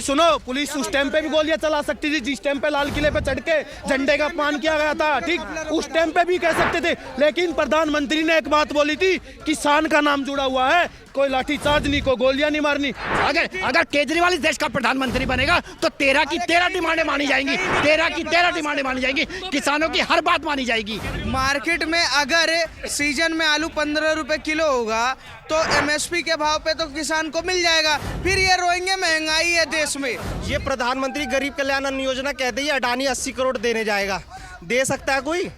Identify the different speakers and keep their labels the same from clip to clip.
Speaker 1: सुनो, पुलिस उस टाइम पे भी गोलियां चला सकती थी जिस टाइम पे लाल किले पे चढ़ के झंडे का अपमान किया गया था, ठीक, उस टाइम पे भी कह सकते थे। लेकिन प्रधानमंत्री ने एक बात बोली थी, किसान का नाम जुड़ा हुआ है, कोई लाठीचार्ज नहीं, कोई गोलियां नहीं मारनी।
Speaker 2: अगर केजरीवाल इस देश का प्रधानमंत्री बनेगा तो 13 की 13 डिमांडें मानी जाएंगी, 13 की 13 डिमांडें मानी जाएंगी, किसानों की हर बात मानी जाएगी।
Speaker 3: मार्केट में अगर सीजन में आलू 15 रुपए किलो होगा तो एमएसपी के भाव पे तो किसान को मिल जाएगा। फिर ये रोएंगे महंगाई है देश में।
Speaker 4: ये प्रधानमंत्री गरीब कल्याण अन्न योजना कहते ही अडानी 80 करोड़ देने जाएगा, दे सकता है कोई?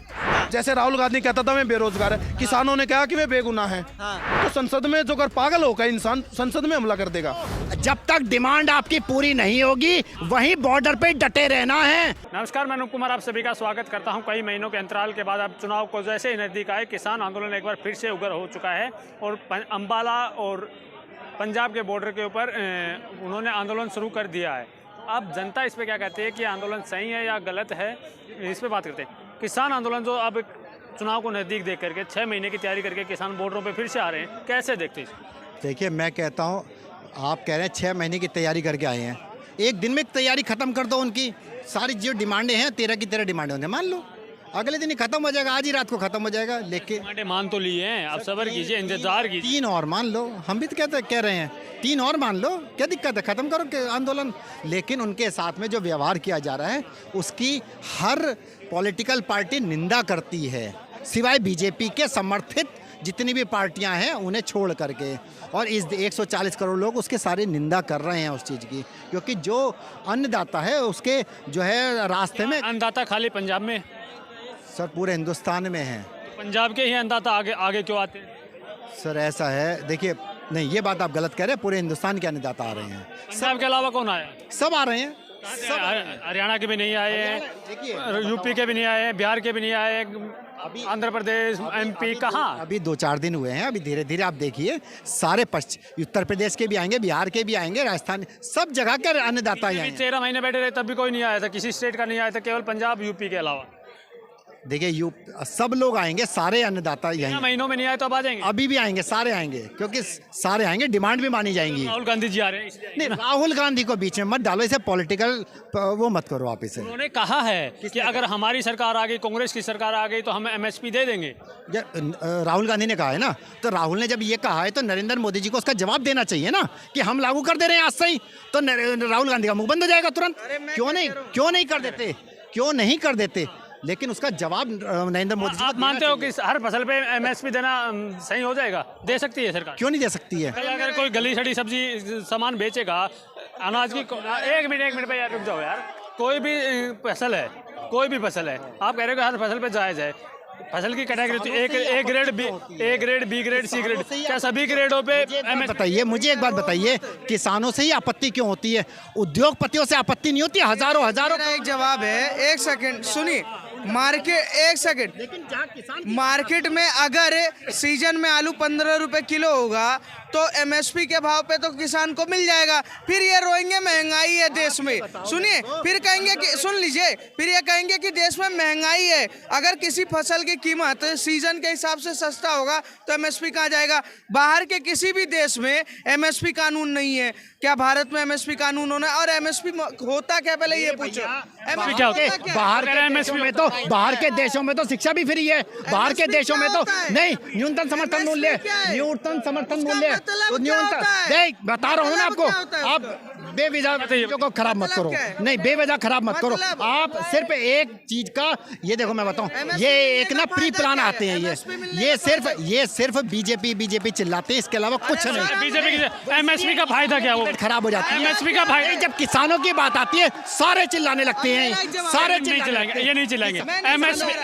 Speaker 1: जैसे राहुल गांधी कहता था मैं बेरोजगार है, किसानों ने कहा कि वे बेगुनाह है। तो संसद में जो कर पागल होगा इंसान, संसद में हमला कर देगा।
Speaker 2: जब तक डिमांड आपकी पूरी नहीं होगी वहीं बॉर्डर पे डटे रहना है।
Speaker 5: नमस्कार, मैं अनुप कुमार आप सभी का स्वागत करता हूं। कई महीनों के अंतराल के बाद अब चुनाव को जैसे ही नज़दीक आए, किसान आंदोलन एक बार फिर से उग्र हो चुका है और अंबाला और पंजाब के बॉर्डर के ऊपर उन्होंने आंदोलन शुरू कर दिया है। अब जनता इस पर क्या कहती है कि आंदोलन सही है या गलत है, इस पर बात करते हैं। किसान आंदोलन जो अब चुनाव को नज़दीक देख करके 6 महीने की तैयारी करके किसान बॉर्डरों पे फिर से आ रहे हैं, कैसे देखते हैं?
Speaker 2: देखिए, मैं कहता हूँ, आप कह रहे हैं 6 महीने की तैयारी करके आए हैं, एक दिन में तैयारी खत्म कर दो। उनकी सारी जो डिमांडें हैं 13 की 13 डिमांडें होंगे, मान लो अगले दिन ही खत्म हो जाएगा, आज ही रात को खत्म हो जाएगा। लेकिन
Speaker 5: डिमांडें मान तो लिए हैं, अब सब्र कीजिए, इंतजार कीजिए।
Speaker 2: 3 और मान लो, हम भी तो कह रहे हैं 3 और मान लो, क्या दिक्कत है, खत्म करो आंदोलन। लेकिन उनके साथ में जो व्यवहार किया जा रहा है उसकी हर पॉलिटिकल पार्टी निंदा करती है, सिवाय बीजेपी के समर्थित जितनी भी पार्टियां हैं उन्हें छोड़ करके। और इस 140 करोड़ लोग उसके सारे निंदा कर रहे हैं उस चीज़ की, क्योंकि जो अन्नदाता है उसके जो है रास्ते में।
Speaker 5: अन्नदाता खाली पंजाब में?
Speaker 2: सर, पूरे हिंदुस्तान में है।
Speaker 5: पंजाब के ही अन्नदाता आगे क्यों आते हैं?
Speaker 2: सर, ऐसा है, देखिए, नहीं, ये बात आप गलत कह रहे हैं, पूरे हिंदुस्तान के अन्नदाता आ रहे हैं।
Speaker 5: पंजाब के अलावा कौन आया?
Speaker 2: सब आ रहे हैं।
Speaker 5: हरियाणा के भी नहीं आए हैं, यूपी के भी नहीं आए हैं, बिहार के भी नहीं आए हैं, आंध्र प्रदेश, एमपी, कहाँ?
Speaker 2: अभी 2-4 दिन हुए हैं, अभी धीरे धीरे आप देखिए सारे उत्तर प्रदेश के भी आएंगे, बिहार के भी आएंगे, राजस्थान, सब जगह के अन्नदाता आएंगे।
Speaker 5: 13 महीने बैठे रहे तब भी कोई नहीं आया था, किसी स्टेट का नहीं आया था, केवल पंजाब यूपी के अलावा।
Speaker 2: देखिए, सब लोग आएंगे, सारे अन्नदाता यहीं।
Speaker 5: महीनों में नहीं आए तो अब आ जाएंगे?
Speaker 2: अभी भी आएंगे, सारे आएंगे, क्योंकि सारे आएंगे, डिमांड भी मानी जाएंगी।
Speaker 5: राहुल गांधी जी आ रहे हैं
Speaker 2: नहीं, राहुल गांधी को बीच में मत डालो, इसे पॉलिटिकल वो मत करो आप इसे।
Speaker 5: उन्होंने कहा है कि अगर हमारी सरकार आ गई, कांग्रेस की सरकार आ गई तो हम एमएसपी दे देंगे।
Speaker 2: राहुल गांधी ने कहा है ना, तो राहुल ने जब ये कहा है तो नरेंद्र मोदी जी को उसका जवाब देना चाहिए ना कि हम लागू कर दे रहे हैं आज से ही, तो राहुल गांधी का मुंह बंद हो जाएगा तुरंत। क्यों नहीं कर देते? लेकिन उसका जवाब नरेंद्र मोदी जी।
Speaker 5: आप मानते हो कि हर फसल पे एमएसपी देना सही हो जाएगा? दे सकती है सरकार?
Speaker 2: क्यों नहीं दे सकती है?
Speaker 5: अगर कोई गली सड़ी सब्जी सामान बेचेगा, अनाज की, एक मिनट पे यार रुक जाओ यार, कोई भी फसल है, आप कह रहे हो कि हर फसल पे जायज है, फसल की कैटेगरी होती है, A grade, B grade, C grade, क्या सभी ग्रेडों पे?
Speaker 2: मुझे एक बात बताइए, किसानों से ही आपत्ति क्यों होती है? उद्योगपतियों से आपत्ति नहीं होती? हजारों
Speaker 3: एक जवाब है, एक सेकंड सुनिए। मार्केट में अगर सीजन में आलू 15 रुपए किलो होगा तो एमएसपी के भाव पे तो किसान को मिल जाएगा। फिर ये रोएंगे महंगाई है देश में। सुनिए, फिर कहेंगे कि, सुन लीजिए, फिर ये कहेंगे कि देश में महंगाई है। अगर किसी फसल की कीमत सीजन के हिसाब से सस्ता होगा तो एमएसपी कहाँ जाएगा? बाहर के किसी भी देश में एमएसपी कानून नहीं है। क्या भारत में एमएसपी कानून होना है? और एमएसपी होता क्या, पहले ये पूछो।
Speaker 2: बाहर के देशों में तो शिक्षा भी फ्री है, बाहर के देशों में तो नहीं, न्यूनतम समर्थन मूल्य नहीं, बता रहा हूँ ना आपको। आप बेवजह चीजों को खराब मत करो, नहीं, बेवजह खराब मत करो। आप सिर्फ एक चीज का, ये देखो मैं बताऊं, ये एक ना प्री प्लान आते हैं, ये सिर्फ बीजेपी चिल्लाते हैं, इसके अलावा कुछ नहीं।
Speaker 5: बीजेपी एमएसपी का फायदा क्या? वो
Speaker 2: खराब हो जाता है।
Speaker 5: एमएसपी का फायदा,
Speaker 2: जब किसानों की बात आती है सारे चिल्लाने लगते हैं, सारे
Speaker 5: ये नहीं चिल्लाएंगे।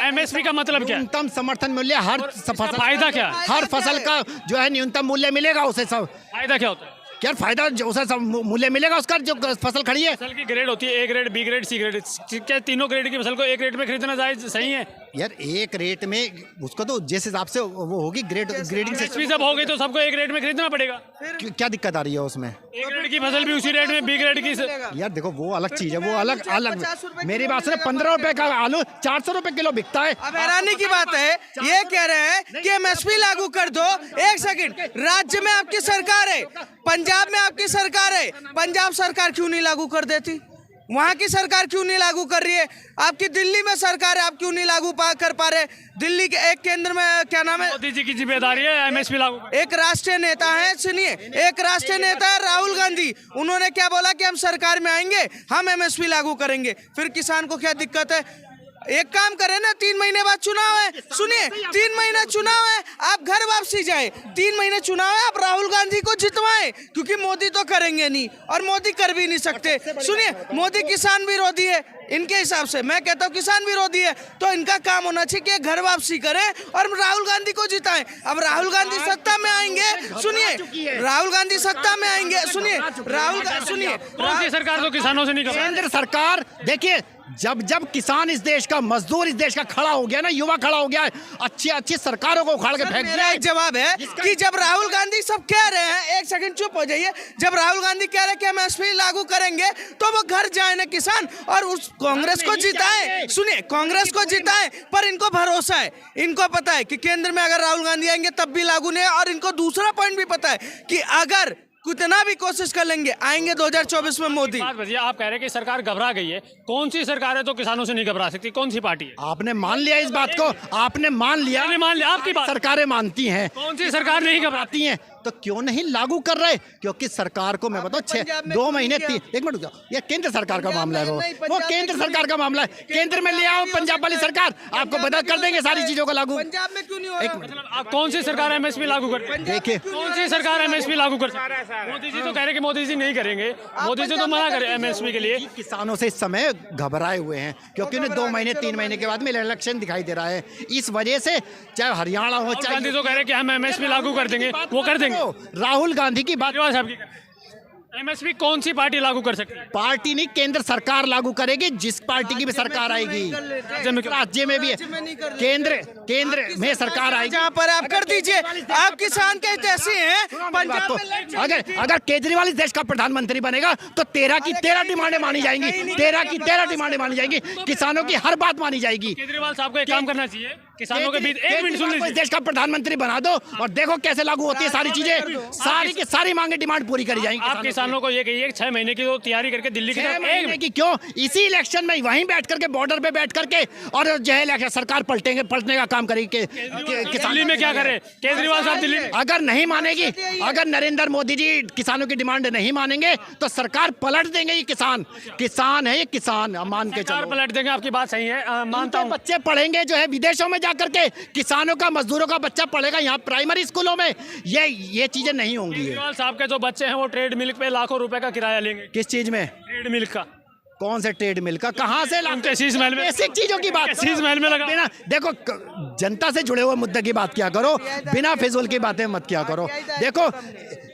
Speaker 5: एमएसपी का मतलब क्या?
Speaker 2: न्यूनतम समर्थन मूल्य, हर फसल,
Speaker 5: फायदा क्या?
Speaker 2: हर फसल का जो है न्यूनतम मूल्य मिलेगा उसे। सब
Speaker 5: फायदा क्या होता है?
Speaker 2: क्या फायदा? उसे सब मूल्य मिलेगा उसका, जो फसल खड़ी है।
Speaker 5: फसल की ग्रेड होती है, A grade, B grade, C grade, क्या तीनों ग्रेड की फसल को एक ग्रेड में खरीदना जायज सही है?
Speaker 2: यार एक रेट में उसको तो जिस हिसाब से वो होगी ग्रेडिंग से
Speaker 5: एमएसपी जब हो गई तो सबको एक रेट में खरीदना पड़ेगा।
Speaker 2: क्या दिक्कत आ रही है उसमें?
Speaker 5: ए ग्रेड की फसल भी उसी रेट में, बी ग्रेड की
Speaker 2: यार देखो वो अलग चीज है, वो अलग मेरी बात सुने, 15 रुपए का आलू 400 रुपए किलो बिकता है।
Speaker 3: अब हैरानी की बात है, ये कह रहे हैं कि एमएसपी लागू कर दो। एक सेकंड, राज्य में आपकी सरकार है, पंजाब में आपकी सरकार है, पंजाब सरकार क्यों नहीं लागू कर देती? वहां की सरकार क्यों नहीं लागू कर रही है? आपकी दिल्ली में सरकार है, आप क्यों नहीं लागू कर पा रहे? दिल्ली के एक केंद्र में क्या नाम है,
Speaker 5: मोदी जी की जिम्मेदारी है एमएसपी लागू।
Speaker 3: एक राष्ट्रीय नेता है, सुनिए, एक राष्ट्रीय नेता है राहुल गांधी, उन्होंने क्या बोला कि हम सरकार में आएंगे, हम एमएसपी लागू करेंगे। फिर किसान को क्या दिक्कत है? एक काम करें ना, 3 महीने बाद चुनाव है, सुनिए, 3 महीने चुनाव है, आप घर वापसी जाए। 3 महीने चुनाव है, आप राहुल गांधी को जितवाएं, क्योंकि मोदी तो करेंगे नहीं और मोदी कर भी नहीं सकते। सुनिए, मोदी किसान विरोधी है, इनके हिसाब से मैं कहता हूँ किसान विरोधी है, तो इनका काम होना चाहिए कि घर वापसी करें और राहुल गांधी को जिताएं। अब राहुल गांधी सत्ता में आएंगे, सुनिए, राहुल गांधी सत्ता में आएंगे, सुनिए, सुनिए,
Speaker 5: कौन सी सरकार तो किसानों से नहीं कर?
Speaker 2: केंद्र सरकार, देखिए जब किसान इस देश का, मजदूर इस देश का खड़ा हो गया ना, युवा खड़ा हो गया है, अच्छी सरकारों को उखाड़ के फेंक दिया।
Speaker 3: मेरा एक जवाब है कि जब राहुल गांधी सब कह रहे हैं, एक सेकंड चुप हो जाइए, जब राहुल गांधी कह रहे हैं कि हम एमएसपी लागू करेंगे, तो वो घर जाए ना किसान और उस कांग्रेस को जिताएं। सुनिए, कांग्रेस को जिताएं, पर इनको भरोसा है, इनको पता है कि केंद्र में अगर राहुल गांधी आएंगे तब भी लागू नहीं है। और इनको दूसरा पॉइंट भी पता है कि अगर कितना भी कोशिश कर लेंगे, आएंगे 2024 में मोदी।
Speaker 5: बात बताइए, आप कह रहे हैं कि सरकार घबरा गई है, कौन सी सरकार है तो किसानों से नहीं घबरा सकती? कौन सी पार्टी है?
Speaker 2: आपने मान लिया इस बात को, आपने मान लिया,
Speaker 5: आपकी बात
Speaker 2: सरकारें मानती हैं।
Speaker 5: कौन सी सरकार नहीं घबराती
Speaker 2: हैं तो क्यों नहीं लागू कर रहे? क्योंकि सरकार को मैं बताऊं 2 महीने, एक मिनट, ये केंद्र सरकार का मामला है, वो केंद्र सरकार का मामला है। केंद्र में ले आओ पंजाब वाली सरकार, आपको बदल कर देंगे सारी चीजों को लागू।
Speaker 3: पंजाब में क्यों नहीं हो रहा?
Speaker 5: कौन सी सरकार एमएसपी लागू कर?
Speaker 2: देखिए,
Speaker 5: कौन सी सरकार एमएसपी लागू कर? मोदी जी तो कह रहे कि मोदी जी नहीं करेंगे, मोदी जी तो मना करे एमएसपी के लिए।
Speaker 2: किसानों से इस समय घबराए हुए हैं, क्योंकि उन्हें 2 महीने 3 महीने के बाद में इलेक्शन दिखाई दे रहा है। इस वजह से चाहे हरियाणा हो, चाहे
Speaker 5: गांधी तो कह रहे कि हम एमएसपी लागू कर देंगे, वो कर देंगे।
Speaker 2: राहुल गांधी की बात,
Speaker 5: एमएसपी कौन सी पार्टी लागू कर सकती है?
Speaker 2: पार्टी नहीं, केंद्र सरकार लागू करेगी, जिस पार्टी की भी सरकार आएगी। राज्य में भी केंद्र में सरकार आएगी,
Speaker 3: जहाँ पर आप कर दीजिए। आप किसान के जैसे हैं, पंजाब में
Speaker 2: अगर केजरीवाल इस देश का प्रधानमंत्री बनेगा तो 13 की 13 डिमांडें मानी जाएंगी, 13 की 13 डिमांडें मानी जाएंगी, किसानों की हर बात मानी जाएगी।
Speaker 5: केजरीवाल साहब को एक काम करना चाहिए, किसानों के बीच, एक मिनट सुन लीजिए,
Speaker 2: देश का प्रधानमंत्री बना दो और देखो कैसे लागू होती है सारी चीजें, सारी की सारी मांगे डिमांड पूरी करी जाएंगी।
Speaker 5: आप किसानों को ये कहिए 6 महीने की तो तैयारी करके दिल्ली की तरफ,
Speaker 2: 6 महीने की क्यों, इसी इलेक्शन में वहीं बैठ करके, बॉर्डर पे बैठ करके, और जो है सरकार पलटने का काम करेगी।
Speaker 5: दिल्ली में क्या करे केजरीवाल साहब? दिल्ली में
Speaker 2: अगर नहीं मानेगी, अगर नरेंद्र मोदी जी किसानों की डिमांड नहीं मानेंगे तो सरकार पलट देंगे। ये किसान है, ये किसान मान के चलो,
Speaker 5: पलट देंगे। आपकी बात सही है, मानता हूँ।
Speaker 2: बच्चे पढ़ेंगे जो है विदेशों में जाकर के, किसानों का, मजदूरों का बच्चा पढ़ेगा यहाँ प्राइमरी स्कूलों में, ये चीजें नहीं होंगी।
Speaker 5: केजरीवाल साहब के जो बच्चे हैं वो ट्रेड मिल्क पे लाखों रुपए का किराया लेंगे।
Speaker 2: किस चीज में?
Speaker 5: ट्रेड मिल्क का।
Speaker 2: कौन से ट्रेड मिल का, कहाँ से लाते?
Speaker 5: शीश महल में,
Speaker 2: बेसिक चीजों की बात,
Speaker 5: शीश महल में लगा।
Speaker 2: बिना देखो, जनता से जुड़े हुए मुद्दे की बात किया करो, बिना फिजूल की बातें मत किया करो। देखो,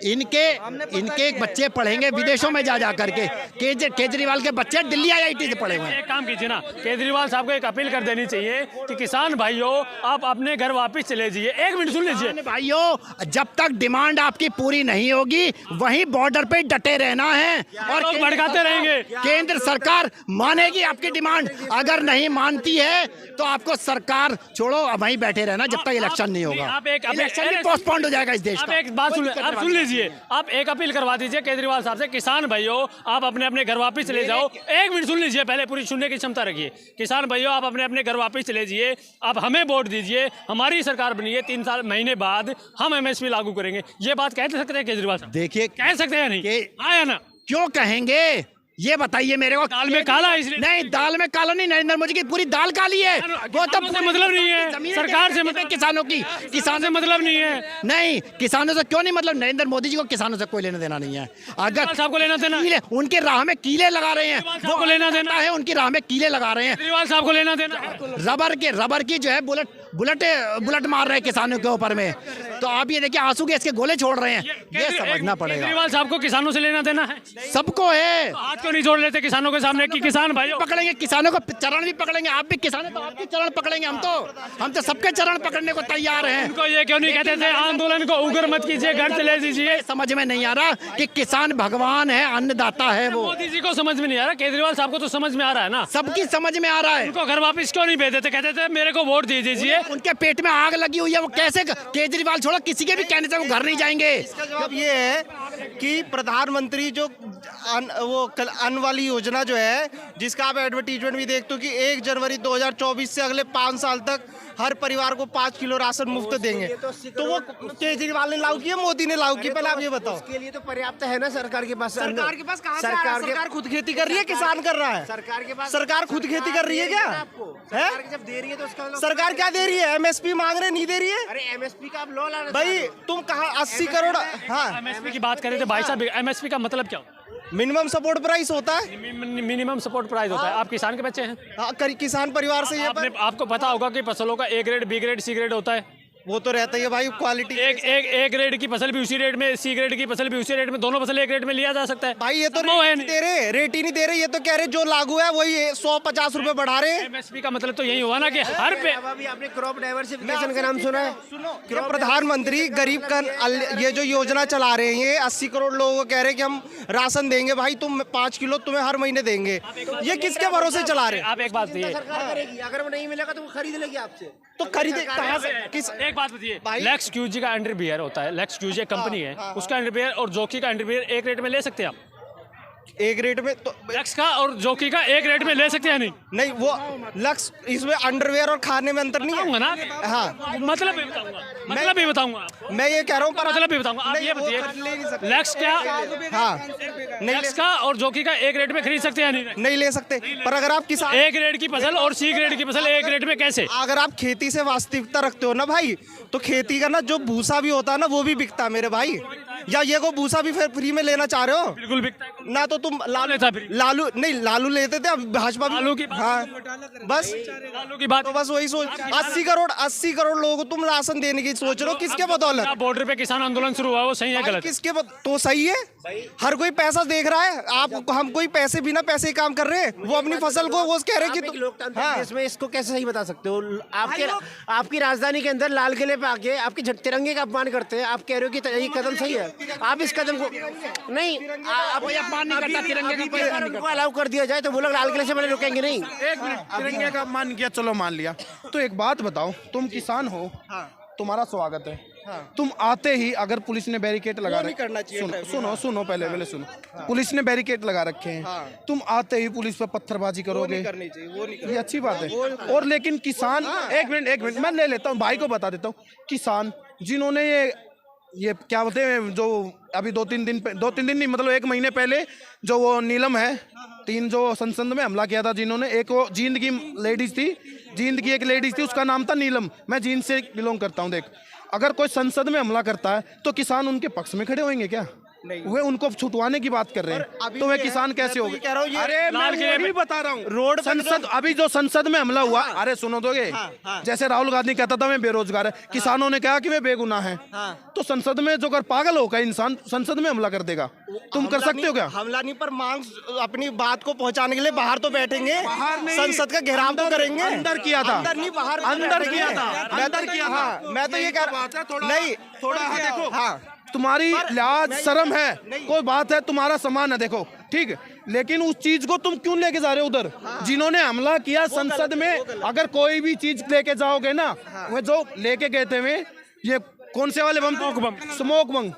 Speaker 2: इनके बच्चे पढ़ेंगे विदेशों में जा करके, केजरीवाल के बच्चे दिल्ली IIT से पढ़े हुए हैं।
Speaker 5: एक काम कीजिए ना, केजरीवाल साहब को एक अपील कर देनी चाहिए कि किसान भाइयों आप अपने घर वापस चले जाइए। 1 मिनट सुन लीजिए
Speaker 2: भाइयों, जब तक डिमांड आपकी पूरी नहीं होगी वहीं बॉर्डर पे डटे रहना है और
Speaker 5: भड़काते रहेंगे।
Speaker 2: केंद्र सरकार मानेगी आपकी डिमांड, अगर नहीं मानती है तो आपको सरकार छोड़ो, वहीं बैठे रहना जब तक इलेक्शन नहीं होगा।
Speaker 5: आप एक
Speaker 2: इलेक्शन पोस्टपोन्ड हो जाएगा इस देश का।
Speaker 5: एक बात सुन लीजिए, आप एक अपील करवा दीजिए केजरीवाल साहब से, किसान भाइयों आप अपने अपने घर वापस चले जाओ। 1 मिनट सुन लीजिए, पहले पूरी सुनने की क्षमता रखिए। किसान भाइयों आप अपने अपने घर वापस चले जाइए, आप हमें वोट दीजिए, हमारी सरकार बनी है, 3 महीने बाद हम एमएसपी लागू करेंगे। ये बात कह सकते हैं केजरीवाल साहब?
Speaker 2: देखिए,
Speaker 5: कह सकते हैं नहीं, हाँ या ना?
Speaker 2: क्यों कहेंगे ये बताइए मेरे को।
Speaker 5: दाल में काला इसलिए
Speaker 2: नहीं, दाल में काला नहीं, नरेंद्र मोदी की पूरी दाल काली है। वो तो
Speaker 5: मतलब नहीं है, सरकार से मतलब,
Speaker 2: किसानों की, किसान से
Speaker 5: मतलब नहीं है।
Speaker 2: नहीं, किसानों से क्यों नहीं मतलब? नरेंद्र मोदी जी को किसानों से कोई लेना देना नहीं है। अगर
Speaker 5: साहब को लेना देना,
Speaker 2: उनके राह में कीले लगा रहे हैं,
Speaker 5: वो लेना देना
Speaker 2: है, उनकी राह में कीले लगा रहे हैं।
Speaker 5: केजरीवाल साहब को लेना देना,
Speaker 2: रबर की जो है बुलेट मार रहे हैं किसानों के ऊपर में। तो आप ये देखिए आंसू गैस के गोले छोड़ रहे हैं, ये समझना पड़ेगा।
Speaker 5: केजरीवाल साहब को किसानों से लेना देना है,
Speaker 2: सबको है।
Speaker 5: तो हाथ क्यों नहीं जोड़ लेते किसानों के सामने कि किसान भाई
Speaker 2: पकड़ेंगे किसानों को, चरण भी पकड़ेंगे। आप भी किसान हैं तो आपके चरण पकड़ेंगे। हम तो सबके चरण पकड़ने को तैयार हैं।
Speaker 5: उनको ये क्यों नहीं कहते थे आंदोलन को उग्र मत कीजिए, घर चले दीजिए?
Speaker 2: समझ में नहीं आ रहा कि किसान भगवान है, अन्नदाता है वो।
Speaker 5: मोदी जी को समझ में नहीं आ रहा, केजरीवाल साहब को तो समझ में आ रहा है ना।
Speaker 2: सबकी समझ में आ रहा है।
Speaker 5: उनको घर वापस क्यों नहीं भेज देते? कहते थे मेरे को वोट दे दीजिए।
Speaker 2: उनके पेट में आग लगी हुई है, वो कैसे केजरीवाल छोड़ो किसी के भी कहने से वो घर नहीं जाएंगे।
Speaker 4: जब ये है कि प्रधानमंत्री जो वो अन्न वाली योजना जो है, जिसका आप एडवर्टीजमेंट भी देखते हो कि 1 जनवरी 2024 से अगले 5 साल तक हर परिवार को 5 किलो राशन मुफ्त देंगे, तो वो केजरीवाल ने लागू किया, मोदी ने लागू किया? पहले आप ये बताओ।
Speaker 6: उसके लिए तो पर्याप्त है ना सरकार के पास।
Speaker 4: सरकार के पास कहाँ से आ रहा है? सरकार खुद खेती कर रही है, किसान कर रहा है?
Speaker 6: सरकार के पास
Speaker 4: सरकार खुद खेती कर रही है क्या? है?
Speaker 6: जब दे रही है तो उसका मतलब
Speaker 4: सरकार क्या दे रही है? एमएसपी मांग रहे, नहीं दे रही है?
Speaker 6: अरे एमएसपी का आप लॉ लाना
Speaker 4: भाई तुम कहा 80 करोड़। हाँ,
Speaker 5: एमएसपी की बात करें थे भाई साहब, एमएसपी का मतलब क्या?
Speaker 4: मिनिमम सपोर्ट प्राइस होता है।
Speaker 5: मिनिमम सपोर्ट प्राइस होता है। आप किसान के बच्चे हैं,
Speaker 4: हाँ, किसान परिवार से ये
Speaker 5: आपको पता होगा कि फसलों का A grade, B grade, C grade होता है।
Speaker 4: वो तो रहता ही है भाई, क्वालिटी।
Speaker 5: एक ग्रेड की फसल भी उसी रेट में, सी ग्रेड की फसल भी उसी रेट में, दोनों फसल एक रेट में लिया जा सकता है।
Speaker 4: भाई ये तो
Speaker 5: संभव है
Speaker 4: रेट ही नहीं दे रहे। ये तो कह रहे जो लागू है वही 150 रुपए बढ़ा रहे हैं।
Speaker 5: एमएसपी का मतलब तो यही हुआ ना कि हर पे।
Speaker 6: अभी आपने क्रॉप डाइवर्सिफिकेशन का नाम सुना है?
Speaker 4: ये प्रधानमंत्री गरीब का ये जो योजना चला रहे हैं, ये 80 करोड़ लोगों को कह रहे हैं कि हम राशन देंगे भाई, तुम 5 किलो तुम्हें हर महीने देंगे। ये किसके भरोसे चला रहे हैं?
Speaker 5: आप एक बात बताइए,
Speaker 6: सरकार करेगी, अगर वो नहीं मिलेगा तो वो खरीद लेगी आपसे।
Speaker 4: तो खरीदे कहाँ से? किस
Speaker 5: एक बात बताइए, लेक्स क्यूजी का अंडरबियर होता है, लेक्स क्यूजी एक कंपनी है, उसका अंडरबियर और जोकी का अंडरबियर एक रेट में ले सकते हैं आप?
Speaker 4: एक रेट में तो
Speaker 5: लेक्स का और जोकी का एक रेट में ले सकते हैं?
Speaker 4: नहीं, वो लक्स इसमें अंडरवेयर और खाने में अंतर नहीं है
Speaker 5: ना।
Speaker 4: हाँ,
Speaker 5: मतलब भी बताऊंगा, मतलब भी बताऊंगा,
Speaker 4: मैं ये कह रहा हूँ, पर
Speaker 5: मतलब भी बताऊंगा। आप
Speaker 4: नहीं,
Speaker 5: ये
Speaker 4: वो
Speaker 5: बताइए,
Speaker 4: खरीद ले नहीं सकते।
Speaker 5: लेक्स क्या,
Speaker 4: हाँ, नहीं
Speaker 5: लेक्स का और जोकी का एक रेट में खरीद सकते हैं?
Speaker 4: नहीं ले सकते। पर अगर आप किसान
Speaker 5: ए ग्रेड की फसल और सी ग्रेड की फसल एक रेट में कैसे?
Speaker 4: अगर आप खेती से वास्तविकता रखते हो ना भाई, तो खेती का ना जो भूसा भी होता है ना, वो भी बिकता है मेरे भाई। या ये को भूसा भी फिर फ्री में लेना चाह रहे हो?
Speaker 5: बिल्कुल बिकता है
Speaker 4: ना तो तुम लालू लेते थे, अब भाजपा भी।
Speaker 5: लालू की
Speaker 4: हाँ, बस
Speaker 5: लालू की बात।
Speaker 4: तो बस वही सोच। 80 करोड़ लोगों को तुम राशन देने की सोच रहे हो, किसके बदौलत?
Speaker 5: बॉर्डर पे किसान आंदोलन शुरू हुआ, वो सही है गलत?
Speaker 4: तो सही है, हर कोई पैसा देख रहा है। आप हम कोई पैसे बिना पैसे ही काम कर रहे हैं। वो अपनी फसल को वो कह रहे हैं कि
Speaker 6: लोकतांत्रिक देश में इसको कैसे सही बता सकते हो? आपकी राजधानी के अंदर लाल किले पे आके आपके तिरंगे का अपमान करते हैं, आप कह रहे हो कि ये कदम सही है। आप इस कदम को नहीं, आप अपमान नहीं करता तिरंगे का, उनको अलाउ कर दिया जाए तो वो लोग लाल किले से पहले रुकेंगे नहीं।
Speaker 1: एक मिनट, तिरंगे का अपमान किया, चलो मान लिया, तो एक बात बताओ, तुम किसान हो, तुम्हारा स्वागत है, तुम आते ही अगर पुलिस ने बैरिकेड लगा रखे, सुनो पहले सुनो, पुलिस ने बैरिकेड लगा रखे हैं, तुम आते ही पुलिस पर पत्थरबाजी करोगे, ये अच्छी बात है। और लेकिन किसान, एक मिनट मैं ले लेता हूँ, भाई को बता देता हूँ, किसान जिन्होंने ये क्या बोलते हैं, जो अभी 2-3 दिन नहीं, मतलब 1 महीने पहले जो वो नीलम है, 3 जो संसद में हमला किया था जिन्होंने, एक वो जींद की लेडीज थी, जींद की एक लेडीज थी, उसका नाम था नीलम। मैं जींद से बिलोंग करता हूँ। देख, अगर कोई संसद में हमला करता है तो किसान उनके पक्ष में खड़े होंगे क्या? वे उनको छुटवाने की बात कर रहे हैं, तो वे किसान कैसे हो गए? अरे मैं भी बता रहा हूँ, रोड संसद, अभी जो संसद में हमला हुआ, अरे सुनो दोगे, जैसे राहुल गांधी कहता था मैं बेरोजगार है, किसानों ने कहा कि वे बेगुनाह है, तो संसद में जो अगर पागल होगा इंसान संसद में हमला कर देगा, तुम कर सकते हो क्या?
Speaker 4: हमला नहीं, पर मांग अपनी बात को पहुंचाने के लिए बाहर तो बैठेंगे, संसद का घेराव तो करेंगे।
Speaker 1: अंदर किया था,
Speaker 4: अंदर नहीं, बाहर
Speaker 1: अंदर किया था।
Speaker 4: मैं तो ये कह रहा हूँ, नहीं
Speaker 1: थोड़ा देखो, हाँ तुम्हारी लाज शर्म है, कोई बात है, तुम्हारा सामान है, देखो ठीक है, लेकिन उस चीज को तुम क्यों लेके जा रहे हो उधर? जिन्होंने हमला किया संसद में, अगर कोई भी चीज लेके जाओगे ना, वो जो लेके गए थे वे, ये कौन से वाले बम, स्मोक बम,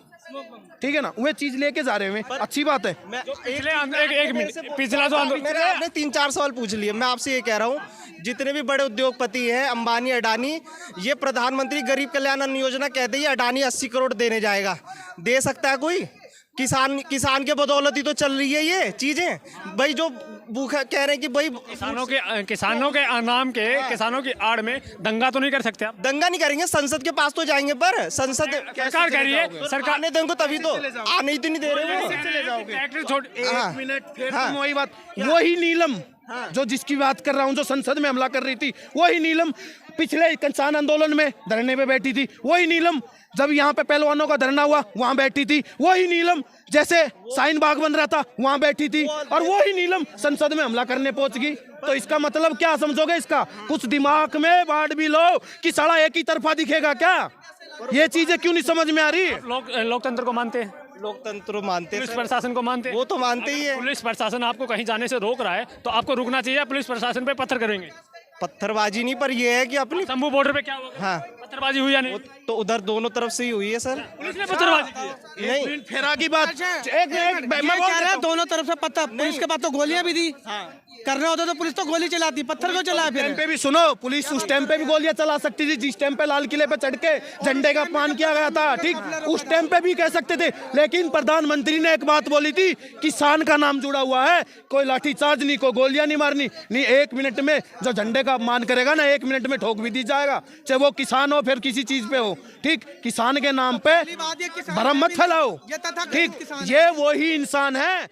Speaker 1: ठीक है ना, वे चीज लेके जा रहे हैं, अच्छी बात है।
Speaker 5: एक मिनट, पिछला जो
Speaker 4: आपने 3-4 सवाल पूछ लिए, मैं आपसे ये कह रहा हूँ, जितने भी बड़े उद्योगपति हैं, अंबानी, अडानी, ये प्रधानमंत्री गरीब कल्याण अन्न योजना कहते हैं, अडानी 80 करोड़ देने जाएगा, दे सकता है कोई? किसान के बदौलत ही तो चल रही है ये चीजें भाई। जो भूखा कह रहे हैं कि भाई
Speaker 5: किसानों के नाम के, किसानों की आड़ में दंगा तो नहीं कर सकते आप?
Speaker 4: दंगा नहीं करेंगे, संसद के पास तो जाएंगे, पर संसद
Speaker 5: सरकार कह रही है, सरकार
Speaker 4: ने देंगे तभी तो, आने ही तो नहीं दे रहे हो।
Speaker 1: एक मिनट, फिर तुम वही बात, वही नीलम जो जिसकी बात कर रहा हूँ, जो संसद में हमला कर रही थी, वही नीलम पिछले किसान आंदोलन में धरने पे बैठी थी, वही नीलम जब यहाँ पे पहलवानों का धरना हुआ वहां बैठी थी, वही नीलम जैसे शाहीन बाग बन रहा था वहां बैठी थी, और वही नीलम संसद में हमला करने पहुंच गई। तो इसका मतलब क्या समझोगे? इसका कुछ दिमाग में बांट भी लो कि साला एक ही तरफा दिखेगा क्या? ये चीजें क्यों नहीं समझ में आ रही?
Speaker 5: लोकतंत्र को मानते हैं,
Speaker 4: लोकतंत्र मानते
Speaker 5: पुलिस
Speaker 4: हैं,
Speaker 5: प्रशासन को मानते हैं।
Speaker 4: वो तो मानते ही है।
Speaker 5: पुलिस प्रशासन आपको कहीं जाने से रोक रहा है तो आपको रुकना चाहिए, पुलिस प्रशासन पे पत्थर करेंगे?
Speaker 4: पत्थरबाजी नहीं, पर ये है कि अपनी
Speaker 5: शंभू बॉर्डर पे क्या हुआ?
Speaker 4: हाँ,
Speaker 5: पत्थरबाजी हुई या नहीं?
Speaker 4: तो उधर दोनों तरफ से ही हुई है सर।
Speaker 5: पुलिस ने पत्थरबाजी की है।
Speaker 4: नहीं,
Speaker 1: फेरा की बात
Speaker 3: मैं कह रहा दोनों तरफ से पत्थर, पुलिस के पास तो गोलियां भी दी, करना होता तो पुलिस तो गोली चलाती, पत्थर को चला
Speaker 1: टाइम
Speaker 3: फिर।
Speaker 1: पे भी सुनो, पुलिस उस टाइम पे भी गोलियां चला सकती थी जिस टाइम पे लाल किले पे चढ़ के झंडे का अपमान किया गया था, ठीक? उस टाइम पे भी कह सकते थे, लेकिन प्रधानमंत्री ने एक बात बोली थी, किसान का नाम जुड़ा हुआ है, कोई लाठीचार्ज नहीं, कोई गोलियां नहीं मारनी, नहीं 1 मिनट में जो झंडे का अपमान करेगा ना 1 मिनट में ठोक भी दी जाएगा, चाहे वो किसान हो फिर किसी चीज पे हो, ठीक? किसान के नाम पे भरम मत फैलाओ, ठीक? ये वही इंसान है